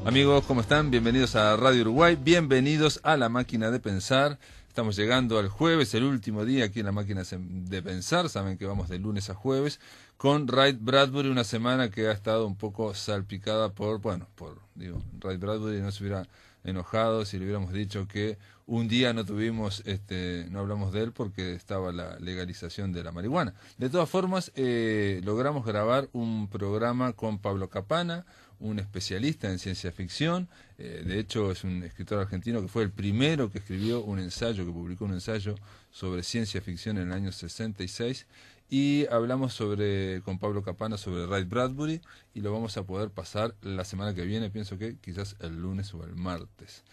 Amigos, ¿cómo están? Bienvenidos a Radio Uruguay, bienvenidos a La Máquina de Pensar. Estamos llegando al jueves, el último día aquí en La Máquina de Pensar. Saben que vamos de lunes a jueves con Ray Bradbury, una semana que ha estado un poco salpicada Ray Bradbury no se hubiera enojado si le hubiéramos dicho que un día no hablamos de él porque estaba la legalización de la marihuana. De todas formas, logramos grabar un programa con Pablo Capana, un especialista en ciencia ficción. De hecho es un escritor argentino que fue el primero que publicó un ensayo sobre ciencia ficción en el año 66, y hablamos con Pablo Capana sobre Ray Bradbury, y lo vamos a poder pasar la semana que viene, pienso que quizás el lunes o el martes.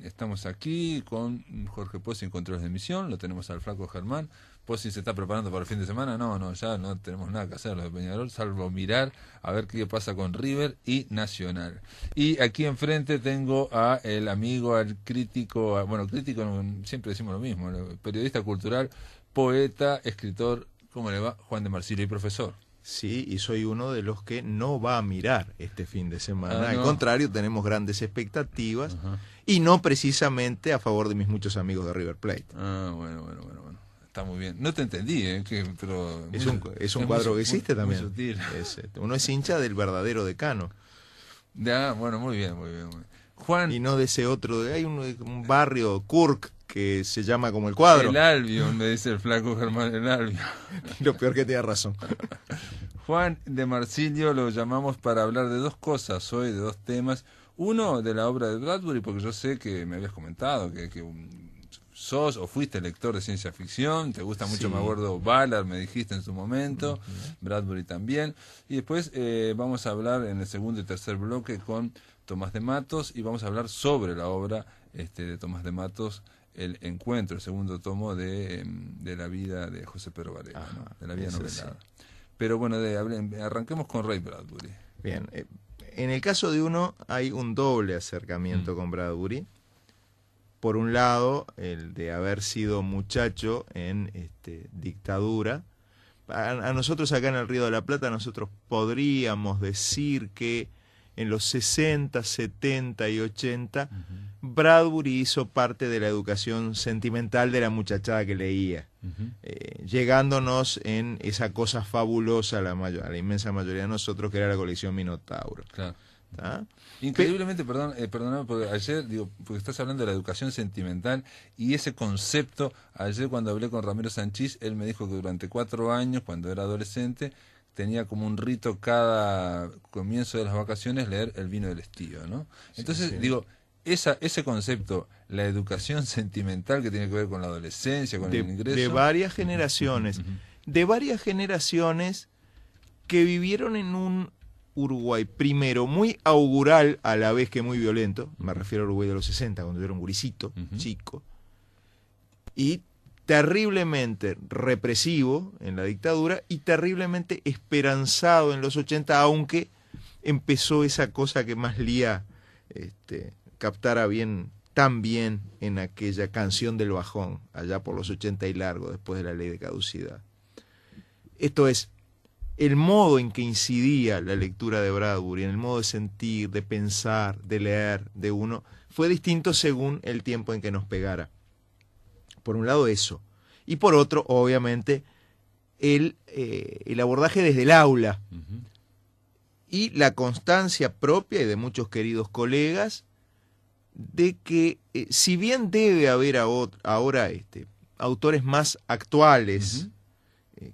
Estamos aquí con Jorge Pozzi en controles de emisión, lo tenemos al flaco Germán. Pozzi se está preparando para el fin de semana. No, ya no tenemos nada que hacer los de Peñarol, salvo mirar a ver qué pasa con River y Nacional. Y aquí enfrente tengo a el amigo, al crítico, crítico, siempre decimos lo mismo, periodista cultural, poeta, escritor, ¿cómo le va? Juan de Marsilio, y profesor. Sí, y soy uno de los que no va a mirar este fin de semana. No. Al contrario, tenemos grandes expectativas. Ajá. Y no precisamente a favor de mis muchos amigos de River Plate. Bueno. Está muy bien. No te entendí, pero es un cuadro que existe también. Muy sutil. Uno es hincha del verdadero decano. Muy bien. Juan. Y no de ese otro. Hay un barrio, Kurk, que se llama como el cuadro. El Albion, me dice el flaco Germán, el Albion. Lo peor que te da razón. Juan de Marsilio lo llamamos para hablar de dos cosas hoy, de dos temas. Uno, de la obra de Bradbury, porque yo sé que me habías comentado que sos o fuiste lector de ciencia ficción, te gusta mucho, sí. Me acuerdo, Ballard, me dijiste en su momento, Bradbury también. Y después vamos a hablar en el segundo y tercer bloque con Tomás de Matos, y vamos a hablar sobre la obra de Tomás de Matos, El Encuentro, el segundo tomo de la vida de José Pedro Varela, ¿no? De la vida novelada. Sí. Pero bueno, arranquemos con Ray Bradbury. Bien, en el caso de uno hay un doble acercamiento con Bradbury. Por un lado, el de haber sido muchacho en dictadura. A nosotros acá en el Río de la Plata, nosotros podríamos decir que en los 60, 70 y 80, Bradbury hizo parte de la educación sentimental de la muchachada que leía, llegándonos en esa cosa fabulosa a la inmensa mayoría de nosotros, que era la colección Minotauro. Claro. Increíblemente, perdóname, porque ayer, porque estás hablando de la educación sentimental y ese concepto. Ayer cuando hablé con Ramiro Sanchís, él me dijo que durante 4 años, cuando era adolescente, tenía como un rito cada comienzo de las vacaciones leer El vino del estío, ¿no? Entonces, ese concepto, la educación sentimental que tiene que ver con la adolescencia, con el ingreso. De varias generaciones, que vivieron en un Uruguay, primero, muy augural a la vez que muy violento. Me refiero al Uruguay de los 60, cuando yo era un guricito, chico. Y terriblemente represivo en la dictadura y terriblemente esperanzado en los 80, aunque empezó esa cosa que más Lía captara tan bien en aquella Canción del Bajón, allá por los 80 y largo, después de la ley de caducidad. Esto es, el modo en que incidía la lectura de Bradbury, en el modo de sentir, de pensar, de leer de uno, fue distinto según el tiempo en que nos pegara. Por un lado eso, y por otro, obviamente, el abordaje desde el aula, y la constancia propia y de muchos queridos colegas de que, si bien debe haber ahora autores más actuales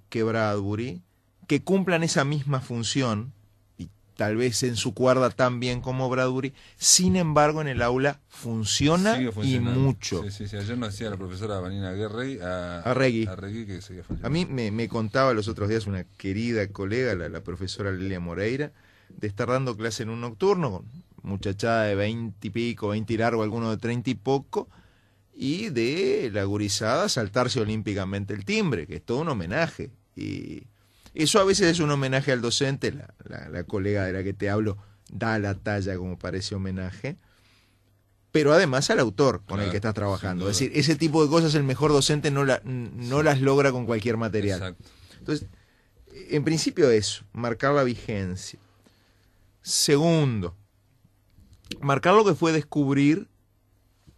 que Bradbury, que cumplan esa misma función, y tal vez en su cuerda tan bien como Bradbury, sin embargo en el aula funciona y mucho. Sí. Ayer nos decía la profesora Vanina Arregui que seguía funcionando. A mí me contaba los otros días una querida colega, la profesora Lelia Moreira, de estar dando clase en un nocturno con muchachada de 20 y pico, 20 y largo, alguno de 30 y poco, y de la gurizada saltarse olímpicamente el timbre, que es todo un homenaje. Y eso a veces es un homenaje al docente, la colega de la que te hablo da la talla como parece homenaje, pero además al autor con el que estás trabajando. Es decir, ese tipo de cosas el mejor docente no las logra con cualquier material. Exacto. Entonces, en principio eso, marcar la vigencia. Segundo, marcar lo que fue descubrir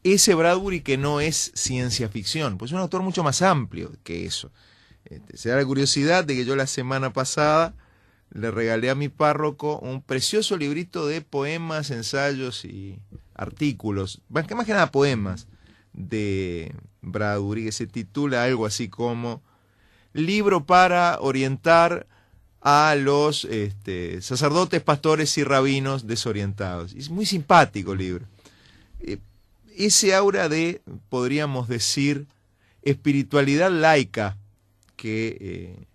ese Bradbury que no es ciencia ficción, pues es un autor mucho más amplio que eso. Se da la curiosidad de que yo la semana pasada le regalé a mi párroco un precioso librito de poemas, ensayos y artículos, más que nada poemas de Bradbury, que se titula algo así como Libro para orientar a los sacerdotes, pastores y rabinos desorientados. Es muy simpático el libro. Ese aura de, podríamos decir, espiritualidad laica que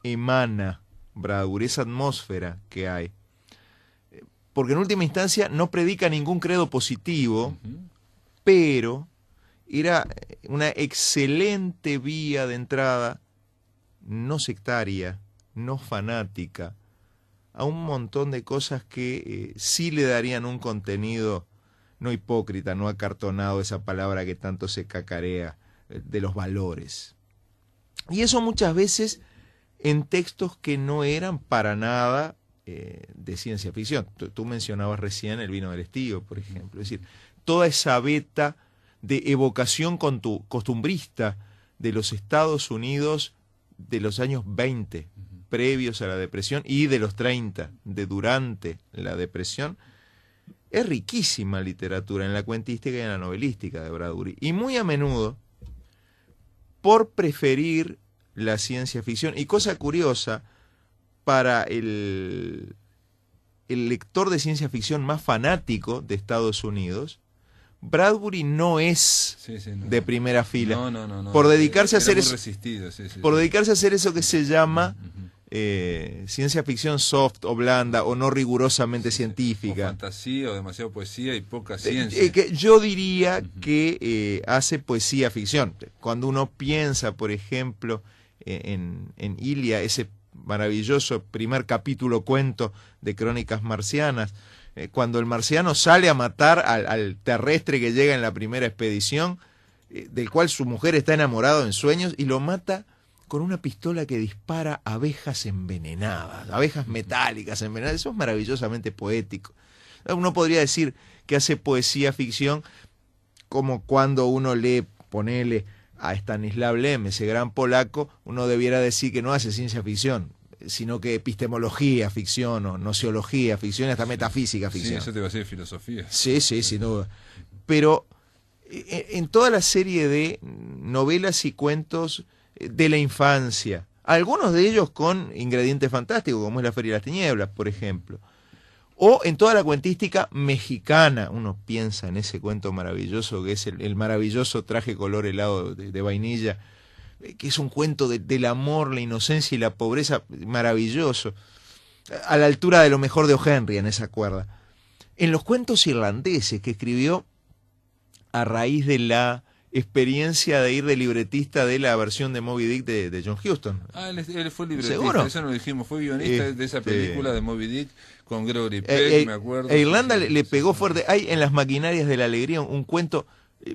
emana Bradbury, esa atmósfera que hay. Porque en última instancia no predica ningún credo positivo, pero era una excelente vía de entrada, no sectaria, no fanática, a un montón de cosas que sí le darían un contenido no hipócrita, no acartonado, esa palabra que tanto se cacarea, de los valores. Y eso muchas veces en textos que no eran para nada de ciencia ficción. Tú mencionabas recién El vino del estío, por ejemplo. Es decir, toda esa veta de evocación costumbrista de los Estados Unidos de los años 20, previos a la depresión, y de los 30, de durante la depresión, es riquísima literatura en la cuentística y en la novelística de Bradbury. Y muy a menudo, por preferir la ciencia ficción, y cosa curiosa, para el lector de ciencia ficción más fanático de Estados Unidos, Bradbury no es de primera fila. No. Por dedicarse a hacer eso, dedicarse a hacer eso que se llama ciencia ficción soft o blanda o no rigurosamente científica. O fantasía o demasiada poesía y poca ciencia. Que yo diría que hace poesía ficción. Cuando uno piensa, por ejemplo, en Ilia, ese maravilloso primer capítulo cuento de Crónicas Marcianas, cuando el marciano sale a matar al terrestre que llega en la primera expedición, del cual su mujer está enamorada en sueños, y lo mata con una pistola que dispara abejas envenenadas, abejas metálicas envenenadas. Eso es maravillosamente poético. Uno podría decir que hace poesía ficción como cuando uno lee, ponele a Stanislaw Lem, ese gran polaco, uno debiera decir que no hace ciencia ficción, sino que epistemología ficción, o nociología ficción, hasta metafísica ficción. Sí, eso te va a decir filosofía. Sí, sin duda. Pero en toda la serie de novelas y cuentos de la infancia, algunos de ellos con ingredientes fantásticos, como es La Feria de las Tinieblas, por ejemplo, o en toda la cuentística mexicana, uno piensa en ese cuento maravilloso que es el maravilloso Traje color helado de vainilla, que es un cuento del amor, la inocencia y la pobreza, maravilloso, a la altura de lo mejor de O. Henry en esa cuerda. En los cuentos irlandeses que escribió a raíz de la experiencia de ir de libretista de la versión de Moby Dick de John Huston. Él fue libretista, ¿seguro? Eso no lo dijimos, fue guionista de esa película de Moby Dick con Gregory Peck, me acuerdo. Irlanda le pegó fuerte. Hay en Las Maquinarias de la Alegría un cuento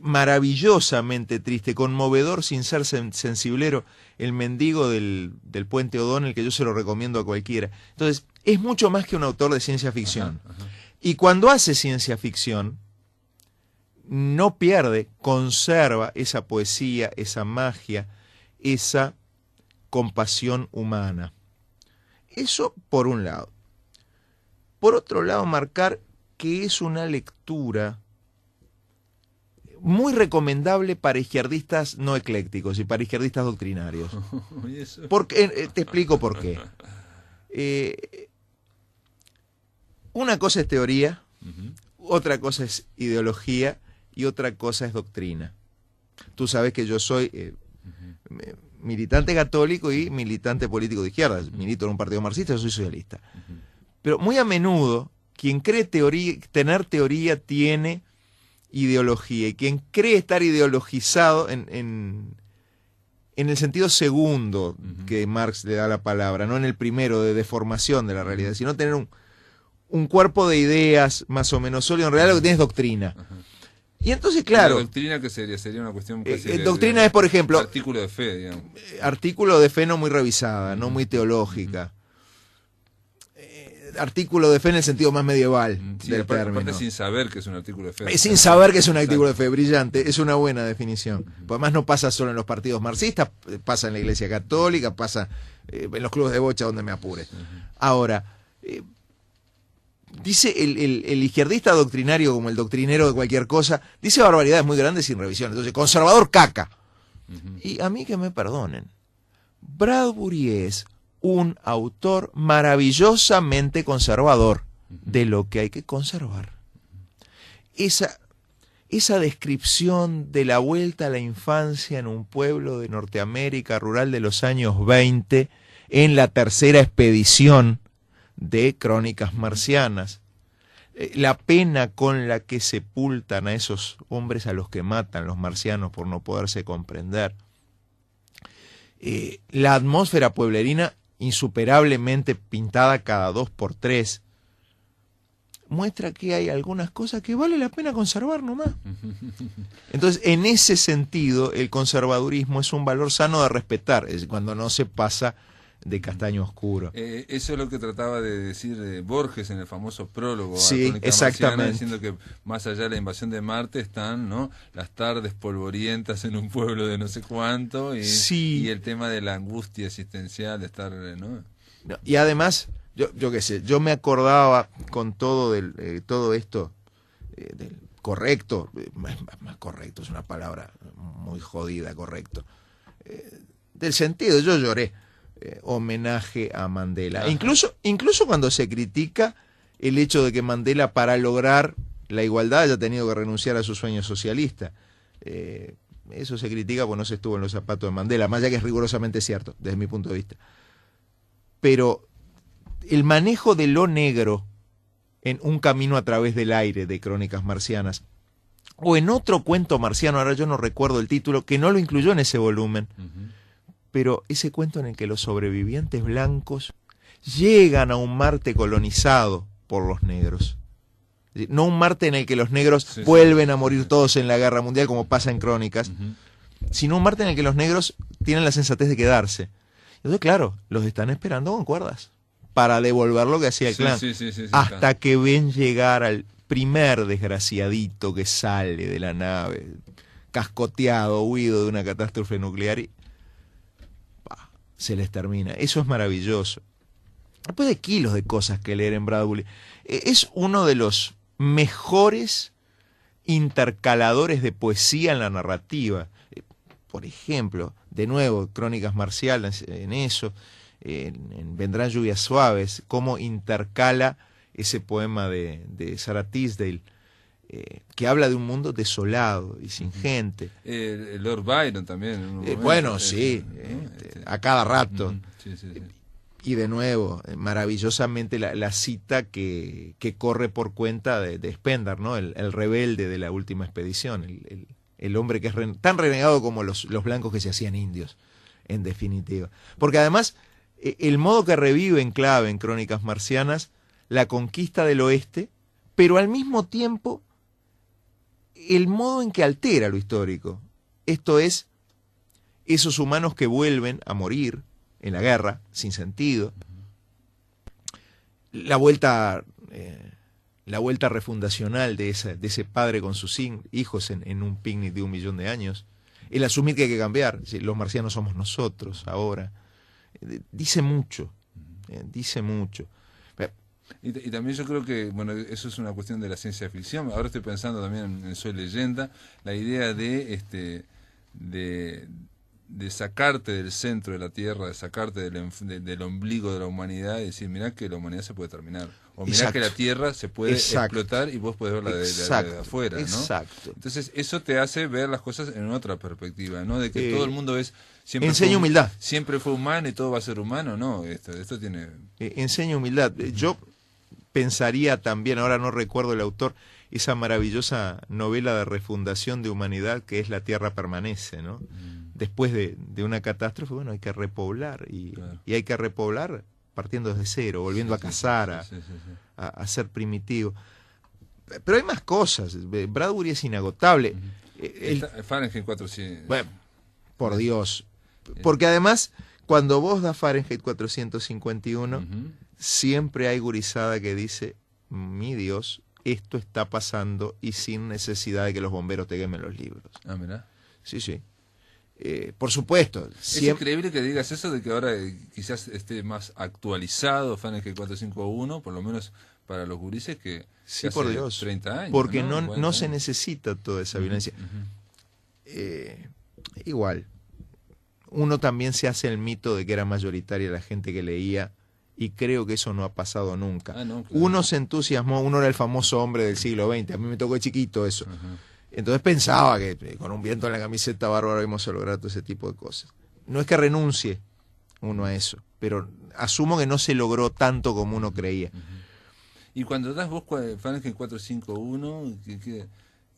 maravillosamente triste, conmovedor sin ser sensiblero, El mendigo del puente O'Donnell, que yo se lo recomiendo a cualquiera. Entonces, es mucho más que un autor de ciencia ficción. Ajá. Y cuando hace ciencia ficción, no pierde, conserva esa poesía, esa magia, esa compasión humana. Eso por un lado. Por otro lado, marcar que es una lectura muy recomendable para izquierdistas no eclécticos y para izquierdistas doctrinarios. Porque, te explico por qué. Una cosa es teoría, otra cosa es ideología y otra cosa es doctrina. Tú sabes que yo soy militante católico y militante político de izquierdas. Milito en un partido marxista, yo soy socialista. Pero muy a menudo, quien cree tener teoría tiene ideología, y quien cree estar ideologizado en el sentido segundo que Marx le da la palabra, no en el primero de deformación de la realidad, sino tener un cuerpo de ideas más o menos sólido. En realidad lo que tiene es doctrina. Y entonces, claro... ¿La doctrina qué sería? Sería una cuestión casi doctrina es, por ejemplo... Artículo de fe, digamos. Artículo de fe no muy revisada, no muy teológica. artículo de fe en el sentido más medieval Sí, del aparte término. sin saber que es un artículo de fe. Sin saber que es un artículo de fe, brillante, es una buena definición. Además no pasa solo en los partidos marxistas, pasa en la Iglesia Católica, pasa en los clubes de bocha donde me apure. Ahora, dice el izquierdista doctrinario como el doctrinero de cualquier cosa, dice barbaridades muy grandes sin revisión. Entonces, conservador caca. Y a mí que me perdonen, Bradbury es un autor maravillosamente conservador de lo que hay que conservar. Esa descripción de la vuelta a la infancia en un pueblo de Norteamérica rural de los años 20, en la tercera expedición de Crónicas Marcianas, la pena con la que sepultan a esos hombres a los que matan los marcianos por no poderse comprender, la atmósfera pueblerina insuperablemente pintada cada 2 por 3, muestra que hay algunas cosas que vale la pena conservar nomás. Entonces, en ese sentido, el conservadurismo es un valor sano de respetar, es decir, cuando no se pasa de castaño oscuro. Eso es lo que trataba de decir Borges en el famoso prólogo Sí, a Crónica exactamente. Marciana, diciendo que más allá de la invasión de Marte están, ¿no?, las tardes polvorientas en un pueblo de no sé cuánto y el tema de la angustia existencial de estar, ¿no? Y además, yo qué sé, yo me acordaba con todo todo esto del correcto, más correcto es una palabra muy jodida, correcto, del sentido, yo lloré. Homenaje a Mandela. Incluso cuando se critica el hecho de que Mandela, para lograr la igualdad, haya tenido que renunciar a su sueño socialista. Eso se critica porque no se estuvo en los zapatos de Mandela, más allá que es rigurosamente cierto, desde mi punto de vista. Pero el manejo de lo negro en Un camino a través del aire de Crónicas Marcianas, o en otro cuento marciano, ahora yo no recuerdo el título, que no lo incluyó en ese volumen, pero ese cuento en el que los sobrevivientes blancos llegan a un Marte colonizado por los negros. No un Marte en el que los negros vuelven a morir todos en la guerra mundial, como pasa en Crónicas, sino un Marte en el que los negros tienen la sensatez de quedarse. Entonces, claro, los están esperando con cuerdas para devolver lo que hacía el clan. Hasta que ven llegar al primer desgraciadito que sale de la nave, cascoteado, huido de una catástrofe nuclear, y se les termina. Eso es maravilloso. Después de kilos de cosas que leer en Bradbury, es uno de los mejores intercaladores de poesía en la narrativa. Por ejemplo, de nuevo, Crónicas Marcianas en eso, en Vendrán lluvias suaves, cómo intercala ese poema de Sarah Teasdale, que habla de un mundo desolado y sin gente. Lord Byron también. Bueno, sí, a cada rato. Y de nuevo, maravillosamente la cita que corre por cuenta de Spender, ¿no? El rebelde de la última expedición, el hombre que es tan renegado como los blancos que se hacían indios, en definitiva. Porque además, el modo que revive en clave en Crónicas Marcianas, la conquista del oeste, pero al mismo tiempo el modo en que altera lo histórico. Esto es, esos humanos que vuelven a morir en la guerra, sin sentido, la vuelta refundacional de ese padre con sus hijos en un picnic de 1 millón de años, el asumir que hay que cambiar, los marcianos somos nosotros ahora, dice mucho, dice mucho. Y también yo creo que, bueno, eso es una cuestión de la ciencia ficción. Ahora estoy pensando también en Soy Leyenda, la idea de sacarte del centro de la Tierra, de sacarte del ombligo de la humanidad y decir, mirá que la humanidad se puede terminar. O mirá que la Tierra se puede explotar y vos podés verla de afuera, ¿no? Exacto. Entonces eso te hace ver las cosas en otra perspectiva, ¿no? De que todo el mundo es... Enseña humildad. Siempre fue humano y todo va a ser humano, ¿no? Esto tiene... Enseña humildad. Yo pensaría también, ahora no recuerdo el autor, esa maravillosa novela de refundación de humanidad que es La Tierra Permanece, ¿no? Después de una catástrofe, bueno, hay que repoblar y hay que repoblar partiendo desde cero, volviendo a cazar, a ser primitivo. Pero hay más cosas. Bradbury es inagotable. Fahrenheit 400. Bueno, por Dios. Porque además Cuando vos das Fahrenheit 451, Ujú. siempre hay gurizada que dice, mi Dios, esto está pasando y sin necesidad de que los bomberos te quemen los libros. Ah, mirá. Sí, sí. Por supuesto, Es siempre... increíble que digas eso de que ahora quizás esté más actualizado Fahrenheit 451, por lo menos para los gurises que Sí, hace por Dios. 30 años. Porque ¿no? no 40 se años. necesita toda esa Ujú, violencia. ujú. Igual, uno también se hace el mito de que era mayoritaria la gente que leía y creo que eso no ha pasado nunca. Ah, no, claro. Uno se entusiasmó, uno era el famoso hombre del siglo XX, a mí me tocó de chiquito eso. Ajá. Entonces pensaba que con un viento en la camiseta bárbaro íbamos a lograr todo ese tipo de cosas. No es que renuncie uno a eso, pero asumo que no se logró tanto como uno creía. Y cuando das vos Fahrenheit 451,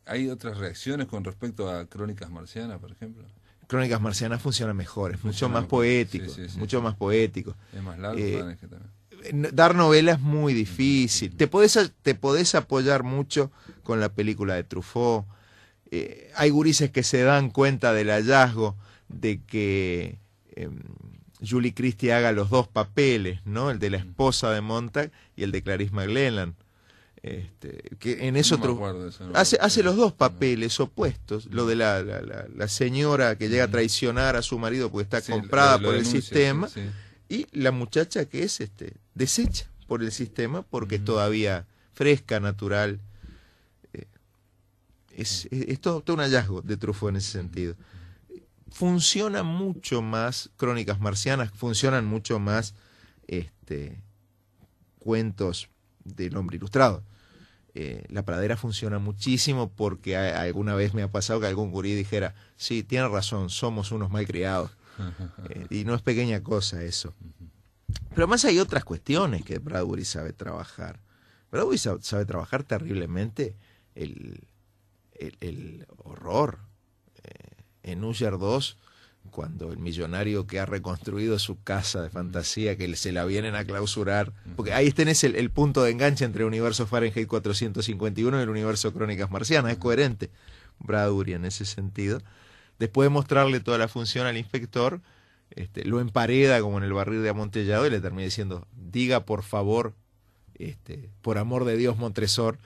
¿hay otras reacciones con respecto a Crónicas Marcianas, por ejemplo? Crónicas Marcianas funciona mejor, es mucho Funciona más mejor. poético, Sí, sí, sí, mucho sí. más poético. Es más largo Eh, Fahrenheit también. Dar novela es muy difícil. Te podés apoyar mucho con la película de Truffaut. Hay gurises que se dan cuenta del hallazgo de que Julie Christie haga los dos papeles, ¿no? El de la esposa de Montag y el de Clarice McLellan. Que en eso No me acuerdo de eso, no me hace acuerdo. los dos papeles opuestos. Lo de la señora que llega a traicionar a su marido porque está Sí, comprada lo por el denuncia, sistema. sí, sí. Y la muchacha que es deshecha por el sistema porque es todavía fresca, natural. Es todo un hallazgo de Truffaut en ese sentido. Funciona mucho más, Crónicas Marcianas, funcionan mucho más cuentos del hombre ilustrado. La Pradera funciona muchísimo porque alguna vez me ha pasado que algún gurí dijera, sí, tiene razón, somos unos malcriados. Y no es pequeña cosa eso. Pero además hay otras cuestiones que Bradbury sabe trabajar. Bradbury sabe trabajar terriblemente el horror. En Usher 2, cuando el millonario que ha reconstruido su casa de fantasía, que se la vienen a clausurar, porque ahí tenés el punto de enganche entre el universo Fahrenheit 451 y el universo Crónicas Marcianas, es coherente Bradbury en ese sentido. Después de mostrarle toda la función al inspector, lo empareda como en el barril de Amontillado y le termina diciendo, diga por favor, por amor de Dios, Montresor.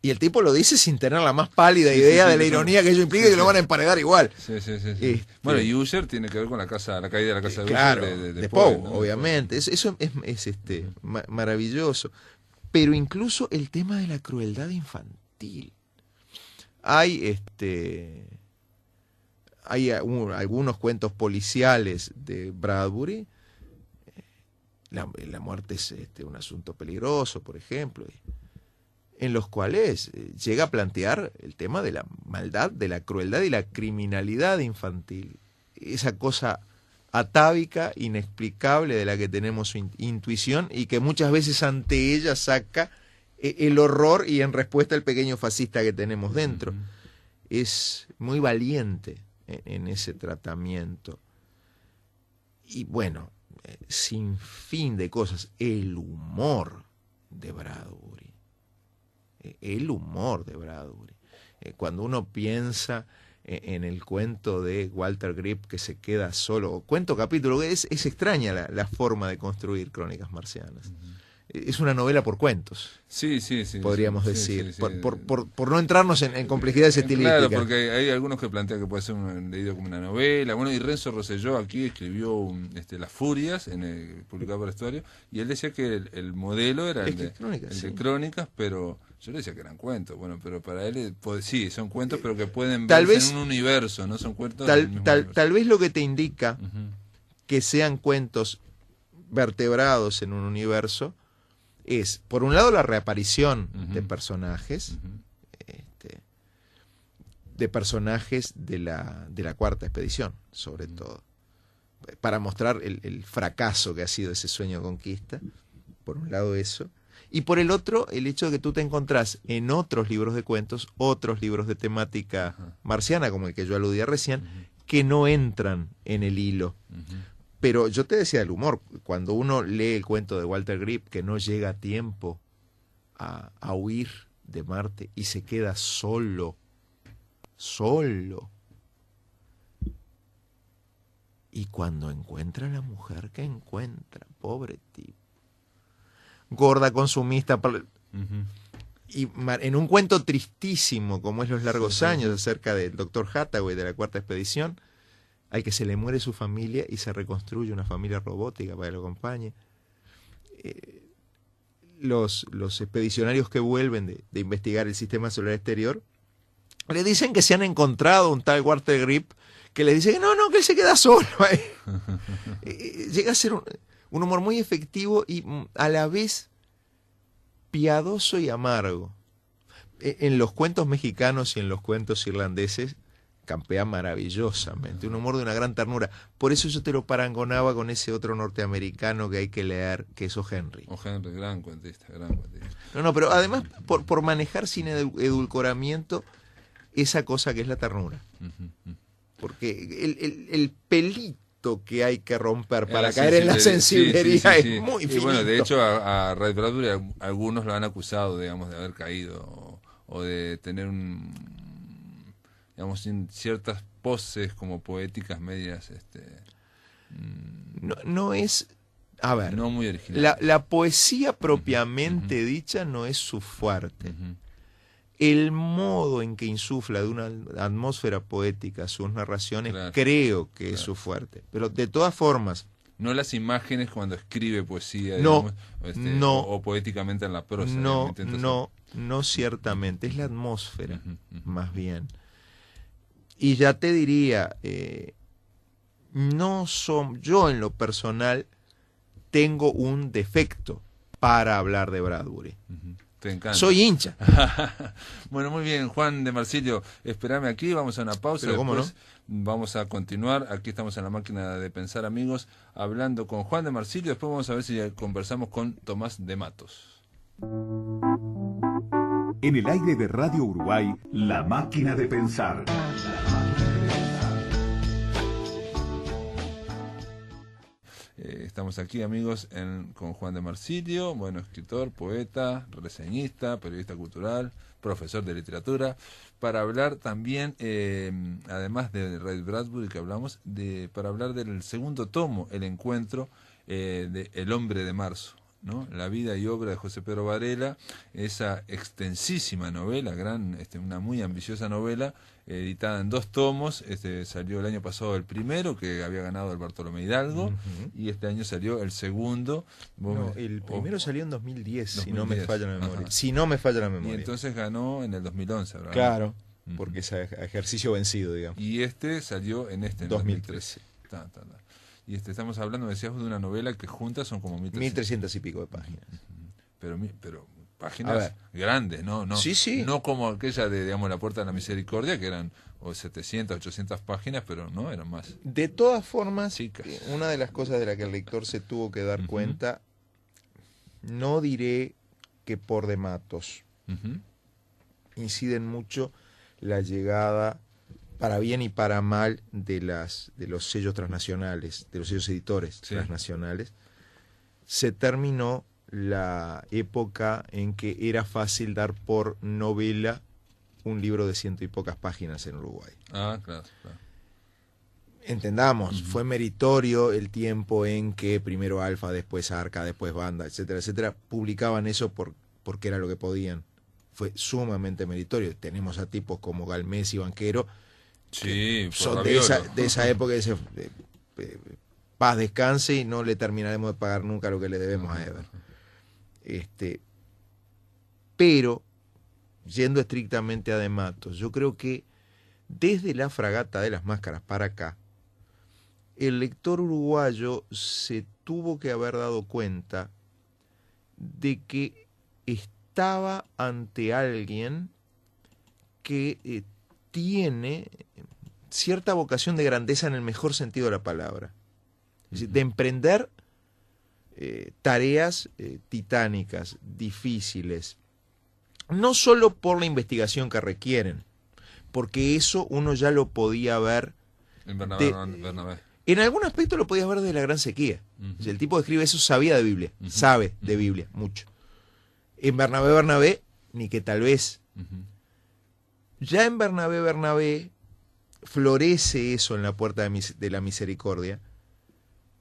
Y el tipo lo dice sin tener la más pálida idea de la ironía que ello implica y que lo van a emparedar igual. Sí. Bueno, y Usher tiene que ver con la caída de la casa de claro, Usher de Poe, Poe, ¿no? obviamente. Eso es maravilloso. Pero incluso el tema de la crueldad infantil. Hay algunos cuentos policiales de Bradbury. La muerte es un asunto peligroso, por ejemplo, en los cuales llega a plantear el tema de la maldad, de la crueldad y la criminalidad infantil. Esa cosa atávica, inexplicable, de la que tenemos intuición y que muchas veces ante ella saca el horror y en respuesta el pequeño fascista que tenemos dentro. Es muy valiente en ese tratamiento. Y bueno, sin fin de cosas, el humor de Bradbury. El humor de Bradbury. Cuando uno piensa en el cuento de Walter Grip que se queda solo, cuento capítulo, es extraña la forma de construir Crónicas Marcianas. Es una novela por cuentos. Sí. Podríamos Sí, decir. sí. Por no entrarnos en complejidades estilísticas. Claro, porque hay algunos que plantean que puede ser leído como una novela. Bueno, y Renzo Rosselló aquí escribió Las Furias, publicado por Estuario, y él decía que el modelo era el de Crónicas, pero yo le decía que eran cuentos. Bueno, pero para él, sí, son cuentos, pero que pueden verse en un universo, no son cuentos del mismo universo. Tal vez lo que te indica que sean cuentos vertebrados en un universo es, por un lado, la reaparición de personajes, de la cuarta expedición, sobre todo, para mostrar el fracaso que ha sido ese sueño de conquista, por un lado eso, y por el otro, el hecho de que tú te encontrás en otros libros de cuentos, otros libros de temática marciana, como el que yo aludía recién, que no entran en el hilo. Pero yo te decía el humor, cuando uno lee el cuento de Walter Grip, que no llega a tiempo a huir de Marte y se queda solo. Y cuando encuentra a la mujer que encuentra, pobre tipo, gorda, consumista, y en un cuento tristísimo como es Los largos años, acerca del Dr. Hathaway de la Cuarta Expedición, al que se le muere su familia y se reconstruye una familia robótica para que lo acompañe. Los expedicionarios que vuelven de investigar el sistema solar exterior le dicen que se han encontrado un tal Walter Grip que les dice que no, que él se queda solo ahí. Llega a ser un humor muy efectivo y a la vez piadoso y amargo. En los cuentos mexicanos y en los cuentos irlandeses campea maravillosamente, un humor de una gran ternura. Por eso yo te lo parangonaba con ese otro norteamericano que hay que leer, que es O. Henry. O. Henry, gran cuentista. No, pero además por manejar sin edulcoramiento esa cosa que es la ternura. Porque el pelito que hay que romper para caer en la sensiblería es muy finito. Y bueno, de hecho a Ray Bradbury algunos lo han acusado, digamos, de haber caído o de tener digamos, ciertas poses como poéticas medias, no es, a ver, no muy original. La poesía propiamente dicha no es su fuerte. El modo en que insufla de una atmósfera poética sus narraciones, creo que es su fuerte. Pero de todas formas, no las imágenes cuando escribe poesía, digamos, o poéticamente en la prosa. No ciertamente, es la atmósfera, más bien. Y ya te diría, yo en lo personal tengo un defecto para hablar de Bradbury. Te encanta. Soy hincha. Bueno, muy bien, Juan de Marsilio, espérame aquí, vamos a una pausa. Pero ¿cómo después no? Vamos a continuar. Aquí estamos en la máquina de pensar, amigos, hablando con Juan de Marsilio. Después vamos a ver si conversamos con Tomás de Matos. En el aire de Radio Uruguay, La Máquina de Pensar. Estamos aquí, amigos, con Juan de Marsilio, bueno, escritor, poeta, reseñista, periodista cultural, profesor de literatura, para hablar también, además de Ray Bradbury que hablamos, para hablar del segundo tomo, El Encuentro, de El Hombre de Marzo, ¿no? La vida y obra de José Pedro Varela, esa extensísima novela, una muy ambiciosa novela, editada en 2 tomos. Salió el año pasado el primero, que había ganado el Bartolomé Hidalgo, y este año salió el segundo. El primero salió en 2010, si no me falla la memoria. Si no me falla la memoria. Y entonces ganó en el 2011, ¿verdad? Claro, porque es ejercicio vencido, digamos. Y salió en 2013. Y estamos hablando, decías, de una novela que juntas son como 1300 y pico de páginas. Pero páginas grandes, ¿no? Sí. No como aquella de, digamos, La Puerta de la Misericordia, que eran 700, 800 páginas, pero no, eran más. De todas formas, chicas. Una de las cosas de la que el lector se tuvo que dar cuenta, no diré que por de Matos, inciden mucho la llegada, para bien y para mal, de los sellos transnacionales, de los sellos editores transnacionales. Se terminó la época en que era fácil dar por novela un libro de 100 y pocas páginas en Uruguay. Claro. Entendamos, fue meritorio el tiempo en que primero Alfa, después Arca, después Banda, etcétera, etcétera, publicaban eso porque era lo que podían. Fue sumamente meritorio. Tenemos a tipos como Galmés y Banquero, son de esa época, paz descanse y no le terminaremos de pagar nunca lo que le debemos a Eber. Pero, yendo estrictamente a De Matos, yo creo que desde La Fragata de las Máscaras para acá, el lector uruguayo se tuvo que haber dado cuenta de que estaba ante alguien que tiene cierta vocación de grandeza en el mejor sentido de la palabra. Es decir, de emprender tareas titánicas, difíciles, no solo por la investigación que requieren, porque eso uno ya lo podía ver en Bernabé. En algún aspecto lo podías ver de La Gran Sequía. O sea, el tipo que escribe eso sabía de Biblia, sabe de Biblia, mucho. En Bernabé, ni que tal vez. Ya en Bernabé, florece eso en la puerta de la misericordia,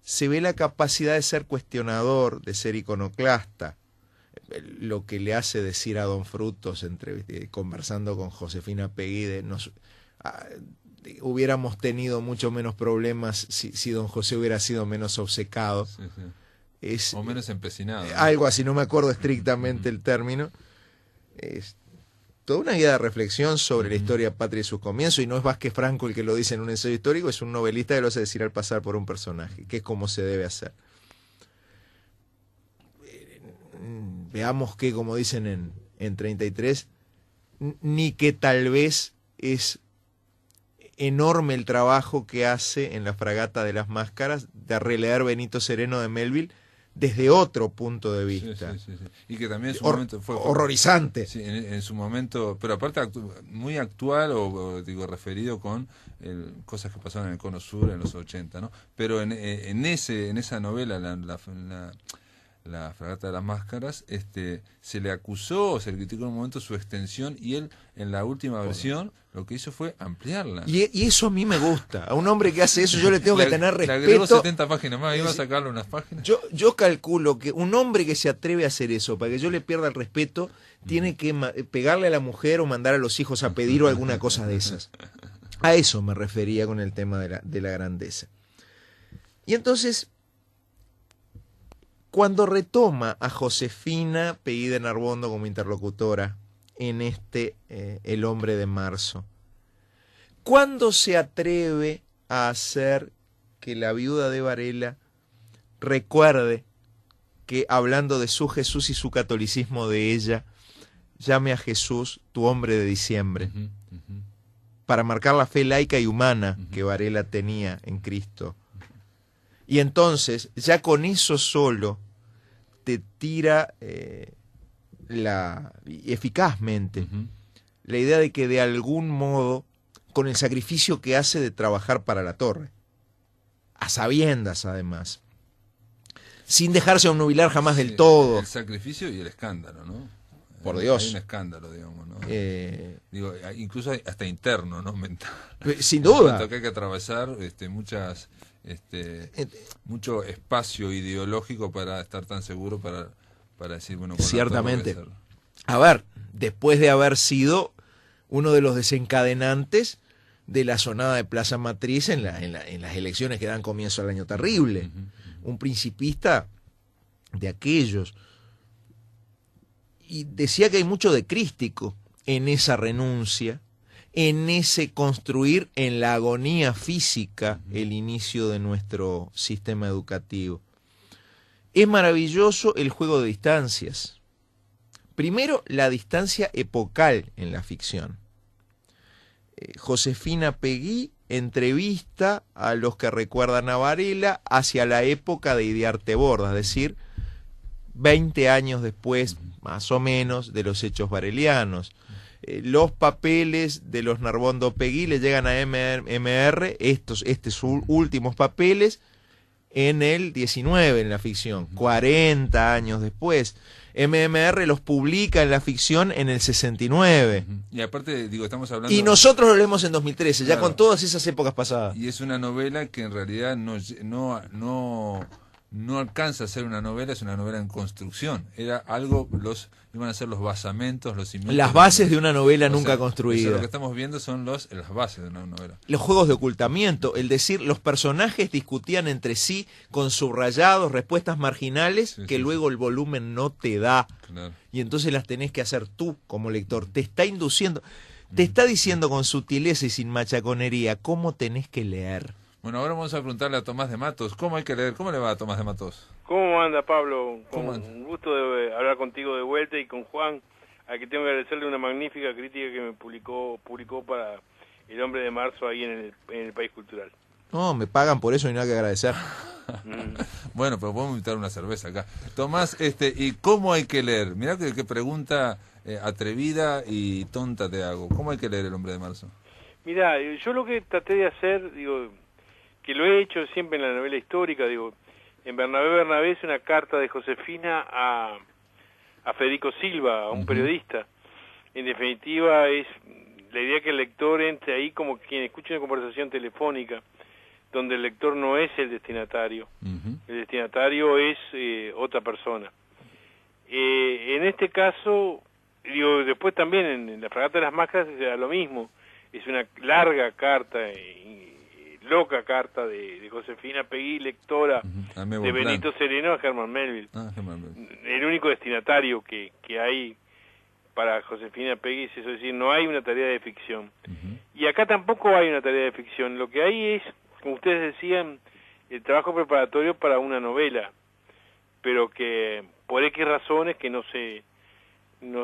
se ve la capacidad de ser cuestionador, de ser iconoclasta, lo que le hace decir a Don Frutos, conversando con Josefina Pegui, hubiéramos tenido mucho menos problemas si Don José hubiera sido menos obcecado. Sí, sí. O menos empecinado, ¿no? Algo así, no me acuerdo estrictamente el término. Es toda una guía de reflexión sobre la historia patria y sus comienzos, y no es Vázquez Franco el que lo dice en un ensayo histórico, es un novelista que lo hace decir al pasar por un personaje, que es como se debe hacer. Veamos que, como dicen en 33, ni que tal vez es enorme el trabajo que hace en la Fragata de las Máscaras de releer Benito Sereno de Melville desde otro punto de vista. Sí. Y que también en su momento fue horrorizante. Sí, en su momento, pero aparte muy actual o digo referido con cosas que pasaron en el Cono Sur en los 80, ¿no? Pero en esa novela, la Fragata de las Máscaras, se le acusó o se le criticó en un momento su extensión, y él en la última versión lo que hizo fue ampliarla. Y eso a mí me gusta. A un hombre que hace eso yo le tengo que tener respeto. Le agregó 70 páginas más, iba a sacarle unas páginas. Yo calculo que un hombre que se atreve a hacer eso, para que yo le pierda el respeto, tiene que pegarle a la mujer o mandar a los hijos a pedir o alguna cosa de esas. A eso me refería con el tema de la grandeza. Y entonces, cuando retoma a Josefina Pegui de Narbonne como interlocutora en El hombre de marzo, ¿cuándo se atreve a hacer que la viuda de Varela recuerde que, hablando de su Jesús y su catolicismo de ella, llame a Jesús tu hombre de diciembre? Para marcar la fe laica y humana que Varela tenía en Cristo. Y entonces, ya con eso solo, te tira eficazmente la idea de que de algún modo, con el sacrificio que hace de trabajar para la torre, a sabiendas además, sin dejarse obnubilar jamás del todo. El sacrificio y el escándalo, ¿no? Por Dios. Hay un escándalo, digamos, ¿no? Digo, incluso hasta interno, ¿no? Mental. Sin duda. Que hay que atravesar mucho espacio ideológico para estar tan seguro para decir, bueno, ciertamente. A ver, después de haber sido uno de los desencadenantes de la sonada de Plaza Matriz en las elecciones que dan comienzo al año terrible. Un principista de aquellos. Y decía que hay mucho de crístico en esa renuncia, en ese construir en la agonía física el inicio de nuestro sistema educativo. Es maravilloso el juego de distancias. Primero, la distancia epocal en la ficción. Josefina Pegui entrevista a los que recuerdan a Varela hacia la época de Idiarte Borda, es decir, 20 años después, más o menos, de los hechos varelianos. Los papeles de los Narbondo Pegui le llegan a MR, estos últimos papeles, en el 19 en la ficción, 40 años después. MMR los publica en la ficción en el 69. Y aparte, digo, estamos hablando... Y nosotros lo leemos en 2013, claro, ya con todas esas épocas pasadas. Y es una novela que en realidad no alcanza a ser una novela, es una novela en construcción. Era algo, iban a ser los basamentos, los cimientos. Las bases de una novela nunca construida. Lo que estamos viendo son las bases de una novela. Los juegos de ocultamiento, el decir, los personajes discutían entre sí con subrayados, respuestas marginales, que luego el volumen no te da. Claro. Y entonces las tenés que hacer tú como lector. Te está induciendo, te está diciendo con sutileza y sin machaconería cómo tenés que leer. Bueno, ahora vamos a preguntarle a Tomás de Matos, ¿cómo hay que leer? ¿Cómo le va a Tomás de Matos? ¿Cómo anda, Pablo? Un gusto de hablar contigo de vuelta, y con Juan, al que tengo que agradecerle una magnífica crítica que me publicó para El hombre de marzo ahí en el País Cultural. No, me pagan por eso y nada que agradecer. Bueno, pero podemos invitar una cerveza acá. Tomás, ¿y cómo hay que leer? Mirá qué pregunta atrevida y tonta te hago. ¿Cómo hay que leer El hombre de marzo? Mirá, yo lo que traté de hacer, que lo he hecho siempre en la novela histórica, en Bernabé es una carta de Josefina a Federico Silva, a un periodista. En definitiva es la idea que el lector entre ahí como quien escucha una conversación telefónica, donde el lector no es el destinatario. El destinatario es otra persona. En este caso, digo, después también en la Fragata de las Máscaras se da lo mismo. Es una larga carta, loca carta de Josefina Pegui, lectora de Benito Sereno a Herman Melville. El único destinatario que hay para Josefina Pegui es eso, es decir, no hay una tarea de ficción. Y acá tampoco hay una tarea de ficción. Lo que hay es, como ustedes decían, el trabajo preparatorio para una novela, pero que por X razones que no se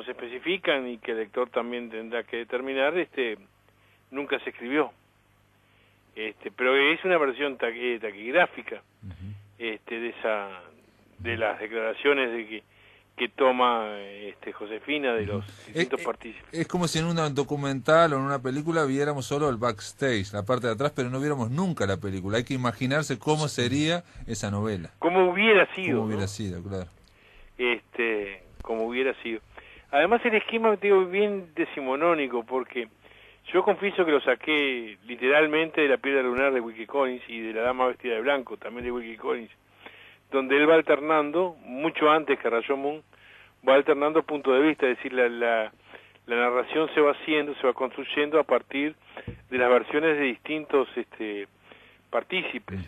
especifican y que el lector también tendrá que determinar, nunca se escribió. Pero es una versión taquigráfica de las declaraciones que toma Josefina de los distintos partícipes. Es como si en un documental o en una película viéramos solo el backstage, la parte de atrás, pero no viéramos nunca la película. Hay que imaginarse cómo sería esa novela. Cómo hubiera sido. Cómo hubiera sido, claro. Como hubiera sido. Además el esquema, digo, bien decimonónico, porque yo confieso que lo saqué literalmente de La piedra lunar de Wilkie Collins y de La dama vestida de blanco, también de Wilkie Collins, donde él va alternando, mucho antes que Rashomon, va alternando puntos de vista, es decir, la narración se va construyendo a partir de las versiones de distintos partícipes,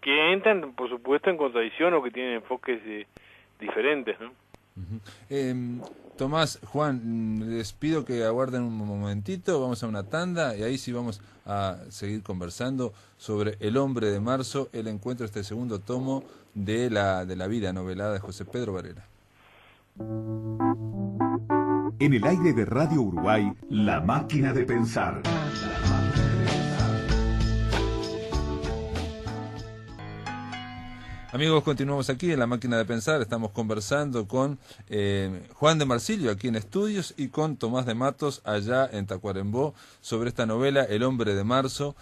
que entran, por supuesto, en contradicción o que tienen enfoques diferentes, ¿no? Tomás, Juan, les pido que aguarden un momentito, vamos a una tanda y ahí sí vamos a seguir conversando sobre El hombre de marzo, el encuentro, este segundo tomo de la vida novelada de José Pedro Varela. En el aire de Radio Uruguay, La máquina de pensar. Amigos, continuamos aquí en La máquina de pensar, estamos conversando con Juan de Marsilio aquí en estudios y con Tomás de Matos allá en Tacuarembó sobre esta novela El hombre de marzo.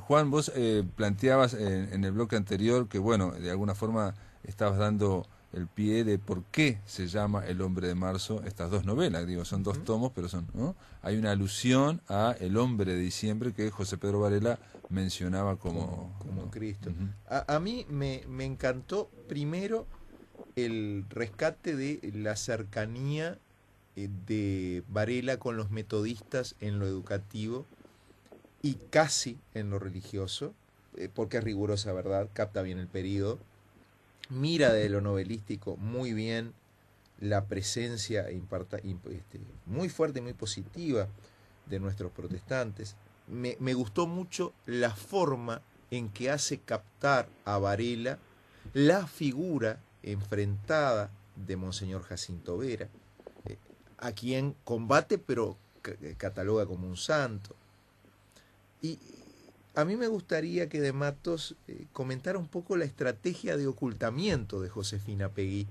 Juan, vos planteabas en el bloque anterior que, bueno, de alguna forma estabas dando el pie de por qué se llama El hombre de marzo estas dos novelas, digo, son dos tomos, pero son, ¿no? Hay una alusión a El hombre de diciembre que José Pedro Varela mencionaba como Cristo. A mí me encantó primero el rescate de la cercanía de Varela con los metodistas en lo educativo y casi en lo religioso, porque es rigurosa, ¿verdad? Capta bien el periodo, mira de lo novelístico muy bien la presencia muy fuerte y muy positiva de nuestros protestantes. Me gustó mucho la forma en que hace captar a Varela la figura enfrentada de Monseñor Jacinto Vera, a quien combate pero cataloga como un santo. Y a mí me gustaría que de Matos comentara un poco la estrategia de ocultamiento de Josefina Pegui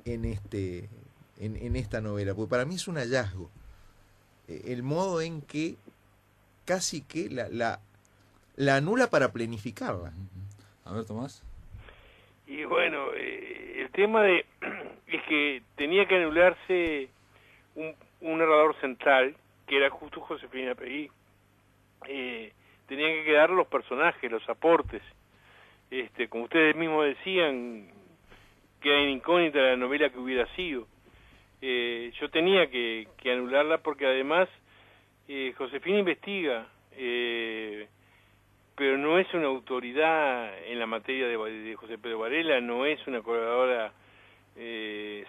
en esta novela, porque para mí es un hallazgo. El modo en que casi que la anula para planificarla. A ver, Tomás. Y bueno, el tema es que tenía que anularse un narrador central, que era justo Josefina Pegui. Tenían que quedar los personajes, los aportes. Como ustedes mismos decían, queda en incógnita la novela que hubiera sido. Yo tenía que anularla porque además Josefina investiga, pero no es una autoridad en la materia de José Pedro Varela, no es una colaboradora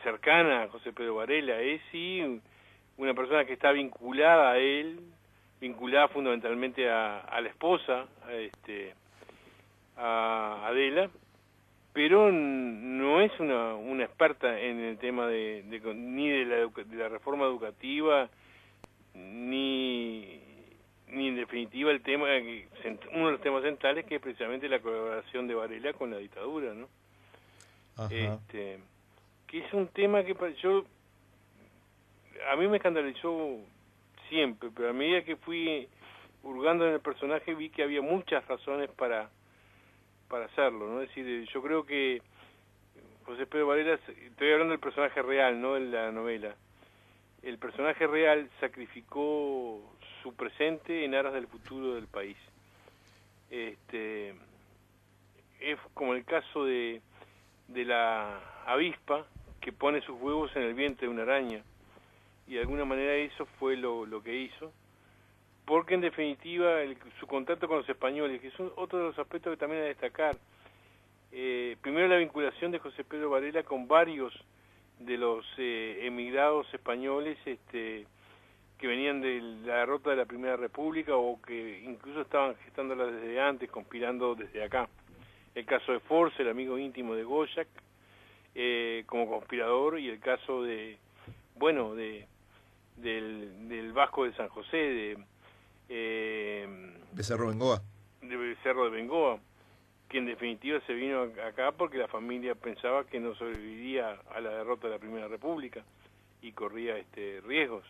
cercana a José Pedro Varela, es sí una persona que está vinculada a él, vinculada fundamentalmente a la esposa, a Adela, pero no es una experta en el tema ni de la reforma educativa, ni en definitiva el tema, uno de los temas centrales, que es precisamente la colaboración de Varela con la dictadura, ¿no? Que es un tema que a mí me escandalizó siempre, pero a medida que fui hurgando en el personaje vi que había muchas razones para hacerlo, ¿no? Es decir, yo creo que José Pedro Varela, estoy hablando del personaje real, no de la novela, el personaje real sacrificó su presente en aras del futuro del país. Es como el caso de la avispa que pone sus huevos en el vientre de una araña, y de alguna manera eso fue lo que hizo, porque en definitiva su contacto con los españoles, que es otro de los aspectos que también hay que destacar, primero la vinculación de José Pedro Varela con varios de los emigrados españoles que venían de la derrota de la Primera República o que incluso estaban gestándola desde antes, conspirando desde acá. El caso de Force, el amigo íntimo de Goyac, como conspirador, y el caso del Vasco de San José, de Cerro Bengoa. De Cerro de Bengoa, que en definitiva se vino acá porque la familia pensaba que no sobreviviría a la derrota de la Primera República y corría riesgos.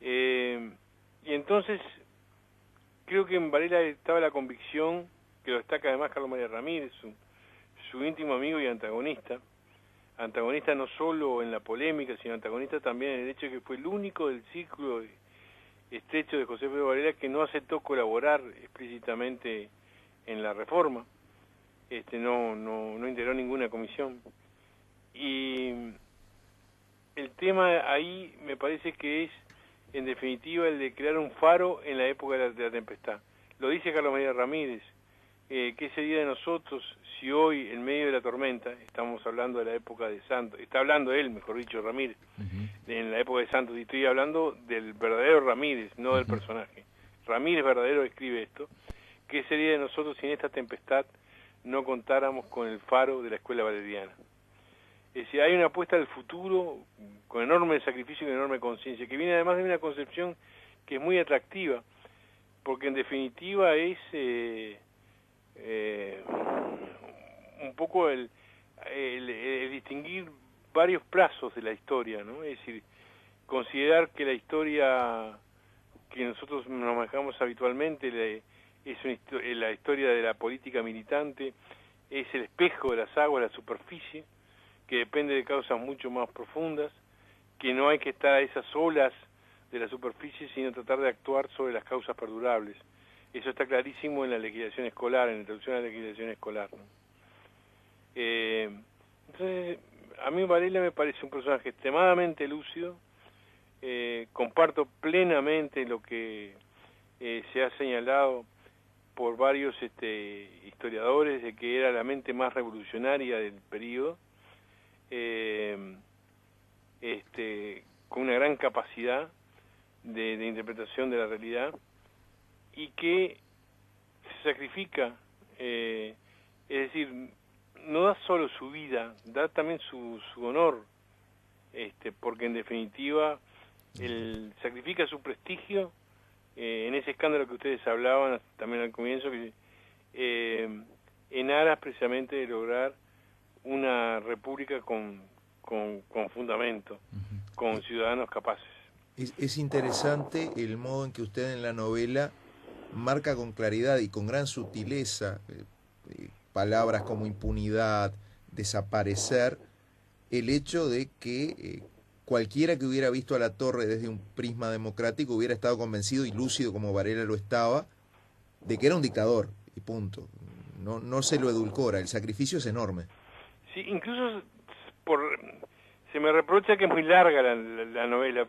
Y entonces creo que en Varela estaba la convicción, que lo destaca además Carlos María Ramírez, su íntimo amigo y antagonista no solo en la polémica, sino antagonista también en el hecho de que fue el único del círculo estrecho de José Pedro Varela que no aceptó colaborar explícitamente en la reforma, no integró ninguna comisión. Y el tema ahí me parece que es, en definitiva, el de crear un faro en la época de la tempestad. Lo dice Carlos María Ramírez, ¿qué sería de nosotros si hoy, en medio de la tormenta, estamos hablando de la época de Santos, está hablando él, mejor dicho, Ramírez, en la época de Santos, y estoy hablando del verdadero Ramírez, no del personaje. Ramírez verdadero escribe esto: ¿qué sería de nosotros si en esta tempestad no contáramos con el faro de la escuela valeriana? Es decir, hay una apuesta al futuro con enorme sacrificio y con enorme conciencia, que viene además de una concepción que es muy atractiva, porque en definitiva es un poco el distinguir varios plazos de la historia, ¿no? Es decir, considerar que la historia que nosotros nos manejamos habitualmente es la historia de la política militante, es el espejo de las aguas, la superficie, que depende de causas mucho más profundas, que no hay que estar a esas olas de la superficie, sino tratar de actuar sobre las causas perdurables. Eso está clarísimo en la legislación escolar, en la introducción a la legislación escolar, ¿no? Entonces, a mí Varela me parece un personaje extremadamente lúcido. Comparto plenamente lo que se ha señalado por varios historiadores de que era la mente más revolucionaria del periodo, con una gran capacidad de interpretación de la realidad, y que se sacrifica, es decir, no da solo su vida, da también su honor, porque en definitiva él sacrifica su prestigio en ese escándalo que ustedes hablaban también al comienzo, que en aras precisamente de lograr una república con fundamento, con ciudadanos capaces. Es interesante el modo en que usted en la novela marca con claridad y con gran sutileza palabras como impunidad, desaparecer, el hecho de que cualquiera que hubiera visto a Latorre desde un prisma democrático hubiera estado convencido, y lúcido como Varela lo estaba, de que era un dictador, y punto. No se lo edulcora, el sacrificio es enorme. Sí, incluso se me reprocha que es muy larga la novela,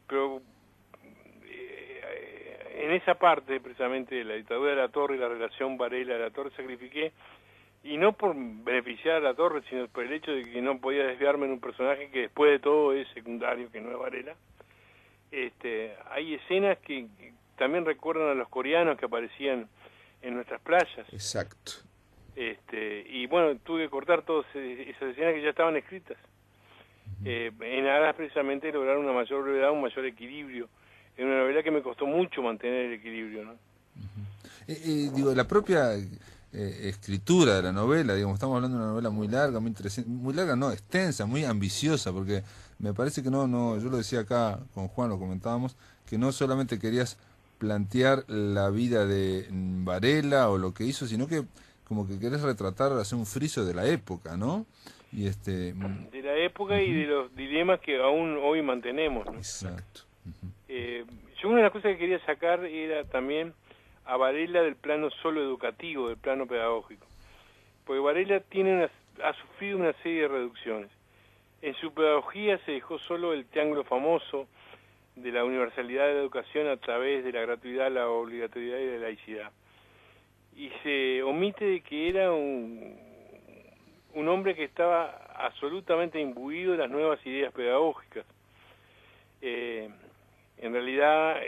pero en esa parte precisamente de la dictadura de Latorre y la relación Varela-Latorre sacrifiqué, y no por beneficiar a Latorre, sino por el hecho de que no podía desviarme en un personaje que después de todo es secundario, que no es Varela. Hay escenas que también recuerdan a los coreanos que aparecían en nuestras playas. Exacto. Y bueno, tuve que cortar todas esas escenas que ya estaban escritas, en aras precisamente de lograr una mayor brevedad, un mayor equilibrio. Es una novela que me costó mucho mantener el equilibrio, ¿no? Digo, la propia escritura de la novela, digamos, estamos hablando de una novela muy larga, muy larga, no, extensa, muy ambiciosa, porque me parece que no, yo lo decía acá con Juan, lo comentábamos, que no solamente querías plantear la vida de Varela o lo que hizo, sino que como que querés retratar, hacer un friso de la época, ¿no? Y de la época y de los dilemas que aún hoy mantenemos, ¿no? Exacto. Yo una de las cosas que quería sacar era también a Varela del plano solo educativo, del plano pedagógico. Porque Varela ha sufrido una serie de reducciones. En su pedagogía se dejó solo el triángulo famoso de la universalidad de la educación a través de la gratuidad, la obligatoriedad y la laicidad. Y se omite de que era un hombre que estaba absolutamente imbuido de las nuevas ideas pedagógicas. En realidad,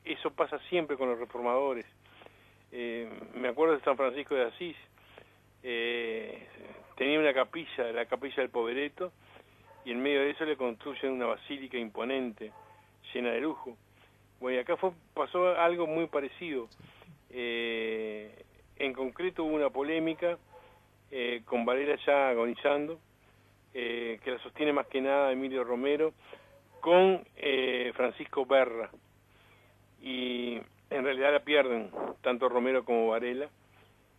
eso pasa siempre con los reformadores. Me acuerdo de San Francisco de Asís. Tenía una capilla, la capilla del Povereto, y en medio de eso le construyen una basílica imponente, llena de lujo. Bueno, y acá pasó algo muy parecido. En concreto hubo una polémica con Varela ya agonizando, que la sostiene más que nada Emilio Romero, con Francisco Berra. Y en realidad la pierden, tanto Romero como Varela,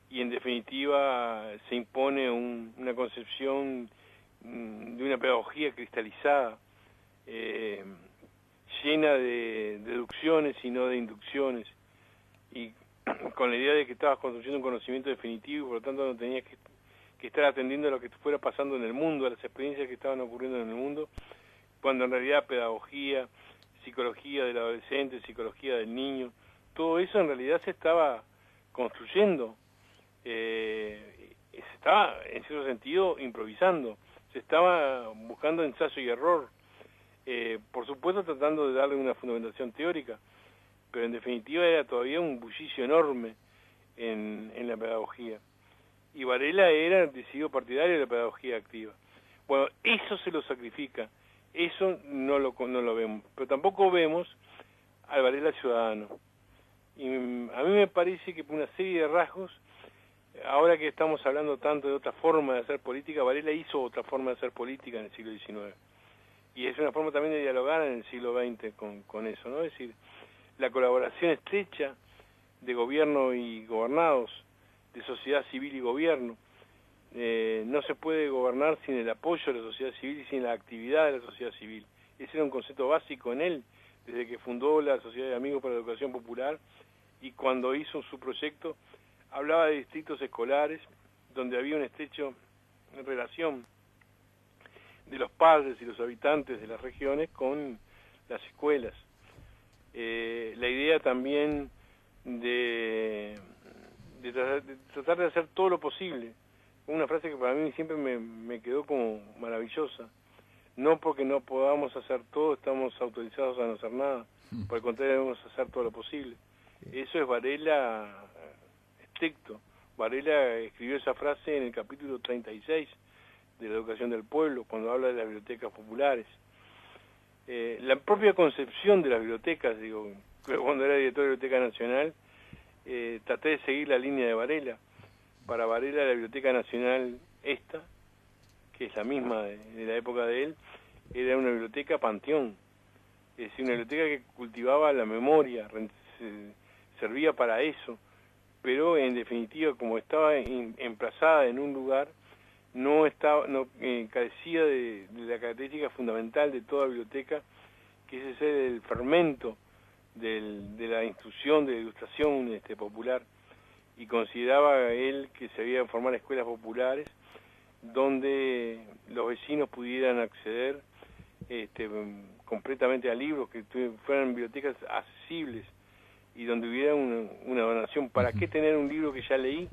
y en definitiva se impone una concepción de una pedagogía cristalizada, llena de deducciones y no de inducciones, y con la idea de que estabas construyendo un conocimiento definitivo y por lo tanto no tenías que estar atendiendo a lo que fuera pasando en el mundo, a las experiencias que estaban ocurriendo en el mundo, cuando en realidad pedagogía, psicología del adolescente, psicología del niño, todo eso en realidad se estaba construyendo, se estaba en cierto sentido improvisando, se estaba buscando ensayo y error, por supuesto tratando de darle una fundamentación teórica, pero en definitiva era todavía un bullicio enorme en la pedagogía. Y Varela era decidido partidario de la pedagogía activa. Bueno, eso se lo sacrifica, eso no lo vemos, pero tampoco vemos al Varela ciudadano. Y a mí me parece que por una serie de rasgos, ahora que estamos hablando tanto de otra forma de hacer política, Varela hizo otra forma de hacer política en el siglo XIX. Y es una forma también de dialogar en el siglo XX con eso, ¿no? Es decir, la colaboración estrecha de gobierno y gobernados, de sociedad civil y gobierno. No se puede gobernar sin el apoyo de la sociedad civil y sin la actividad de la sociedad civil. Ese era un concepto básico en él, desde que fundó la Sociedad de Amigos para la Educación Popular, y cuando hizo su proyecto hablaba de distritos escolares donde había una estrecha relación de los padres y los habitantes de las regiones con las escuelas. La idea también de tratar de hacer todo lo posible, una frase que para mí siempre me quedó como maravillosa: no porque no podamos hacer todo estamos autorizados a no hacer nada, por el contrario debemos hacer todo lo posible. Eso es Varela estricto. Varela escribió esa frase en el capítulo 36 de la educación del pueblo, cuando habla de las bibliotecas populares. La propia concepción de las bibliotecas, digo, cuando era director de la Biblioteca Nacional, traté de seguir la línea de Varela. Para Varela la Biblioteca Nacional esta, que es la misma de la época de él, era una biblioteca panteón, es decir, una biblioteca que cultivaba la memoria, servía para eso, pero en definitiva, como estaba emplazada en un lugar, no carecía de la característica fundamental de toda biblioteca, que es el fermento de la instrucción, de la ilustración popular, y consideraba él que se habían de formar escuelas populares donde los vecinos pudieran acceder completamente a libros, que fueran bibliotecas accesibles y donde hubiera una donación. ¿Para qué tener un libro que ya leí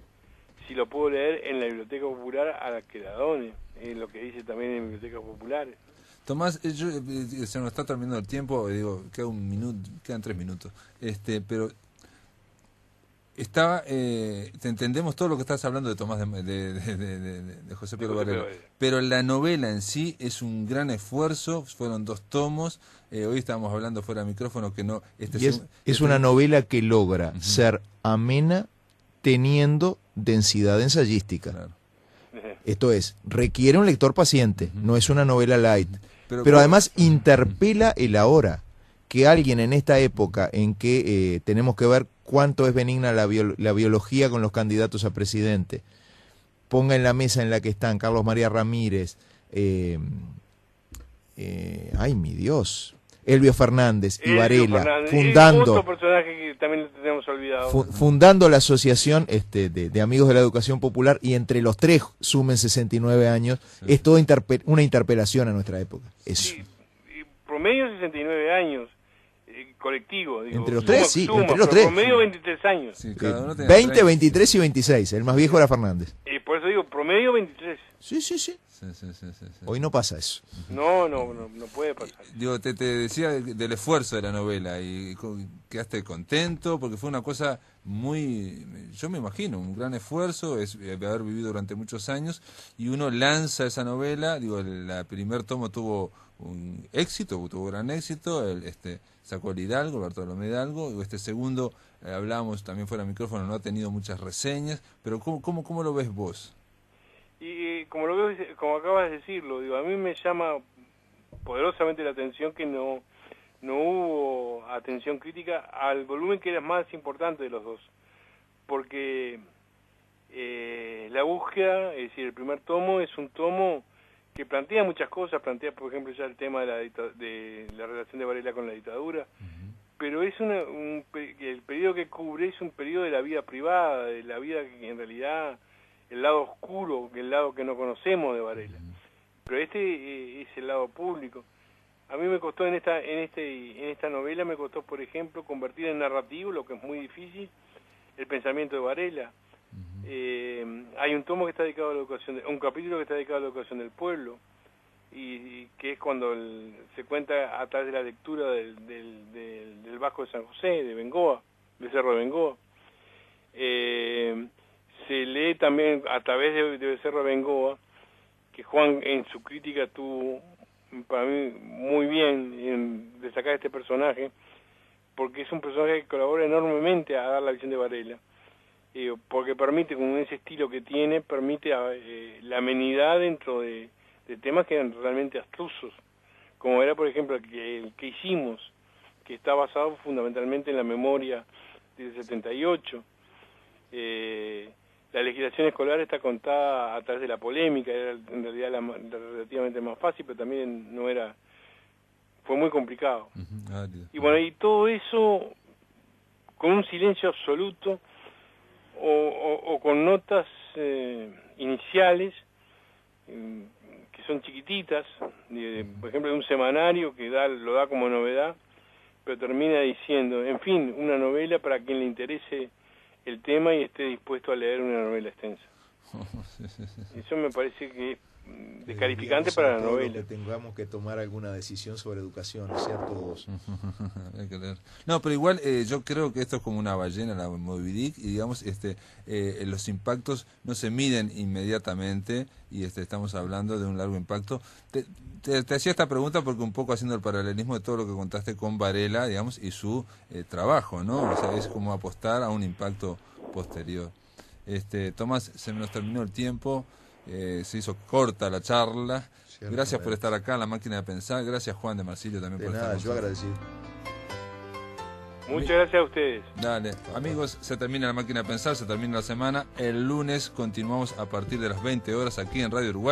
si lo puedo leer en la biblioteca popular a la que la done? Es lo que dice también en bibliotecas populares. Tomás, se nos está terminando el tiempo, digo, quedan 3 minutos, pero te entendemos todo lo que estás hablando de Tomás de José Pedro Varela, pero la novela en sí es un gran esfuerzo, fueron 2 tomos, hoy estábamos hablando fuera de micrófono que no... Es una novela que logra ser amena teniendo densidad ensayística. Claro. Esto es, requiere un lector paciente, no es una novela light, pero además interpela el ahora, que alguien en esta época en que tenemos que ver cuánto es benigna la biología con los candidatos a presidente, ponga en la mesa en la que están Carlos María Ramírez, ay mi Dios, Elvio Fernández y Elvio Varela, Fernández, fundando... otro personaje que también tenemos olvidado. Fundando la asociación de Amigos de la Educación Popular, y entre los tres sumen 69 años, es toda una interpelación a nuestra época. Eso. Sí, promedio 69 años, colectivo. Digo, Entre los tres, sí, entre pero los tres. promedio 23 años. Sí, cada uno tenía 20, 30. 23 y 26. El más viejo era Fernández. Por eso digo, promedio 23. Sí. Sí. Hoy no pasa eso. No puede pasar. Digo, te decía del esfuerzo de la novela y quedaste contento porque fue una cosa muy, yo me imagino, un gran esfuerzo, es haber vivido durante muchos años, y uno lanza esa novela. Digo, el primer tomo tuvo un éxito, tuvo gran éxito, sacó el Hidalgo, el Bartolomé Hidalgo, y este segundo, hablábamos también fuera de micrófono, no ha tenido muchas reseñas, pero ¿cómo lo ves vos? Y como lo veo, como acabas de decirlo, digo, a mí me llama poderosamente la atención que no hubo atención crítica al volumen que era más importante de los dos, porque la búsqueda, es decir, el primer tomo es un tomo que plantea muchas cosas, plantea por ejemplo ya el tema de la relación de Varela con la dictadura, pero es el periodo que cubre es un periodo de la vida privada, de la vida que en realidad el lado oscuro, el lado que no conocemos de Varela, pero es el lado público. A mí me costó en esta novela, me costó por ejemplo convertir en narrativo, lo que es muy difícil, el pensamiento de Varela. Hay un tomo que está dedicado a la educación, un capítulo que está dedicado a la educación del pueblo, y que es cuando se cuenta a través de la lectura del Vasco de San José, de Bengoa, del Cerro de Bengoa. Se lee también a través del Cerro de Bengoa, que Juan en su crítica tuvo, para mí, muy bien en destacar este personaje, porque es un personaje que colabora enormemente a dar la visión de Varela, porque permite, con ese estilo que tiene, permite la amenidad dentro de temas que eran realmente abstrusos, como era por ejemplo el que hicimos, que está basado fundamentalmente en la memoria del 78. La legislación escolar está contada a través de la polémica, era en realidad relativamente más fácil, pero también fue muy complicado. Y bueno, y todo eso con un silencio absoluto, o con notas iniciales que son chiquititas, por ejemplo de un semanario que lo da como novedad, pero termina diciendo, en fin, una novela para quien le interese el tema y esté dispuesto a leer una novela extensa. Eso me parece que es descalificante para la novela. Que tengamos que tomar alguna decisión sobre educación, ¿no es cierto vos? Hay que leer. No, pero igual yo creo que esto es como una ballena, la Moby Dick, y digamos los impactos no se miden inmediatamente, y estamos hablando de un largo impacto. Te hacía esta pregunta porque un poco haciendo el paralelismo de todo lo que contaste con Varela, digamos, y su trabajo, ¿no? O sea, es como apostar a un impacto posterior. Tomás, se nos terminó el tiempo. Se hizo corta la charla. Gracias por estar acá en La Máquina de Pensar. Gracias Juan de Marsilio también por estar. Yo agradecido. Muchas gracias a ustedes. Dale, amigos, se termina La Máquina de Pensar, se termina la semana. El lunes continuamos a partir de las 20 horas aquí en Radio Uruguay.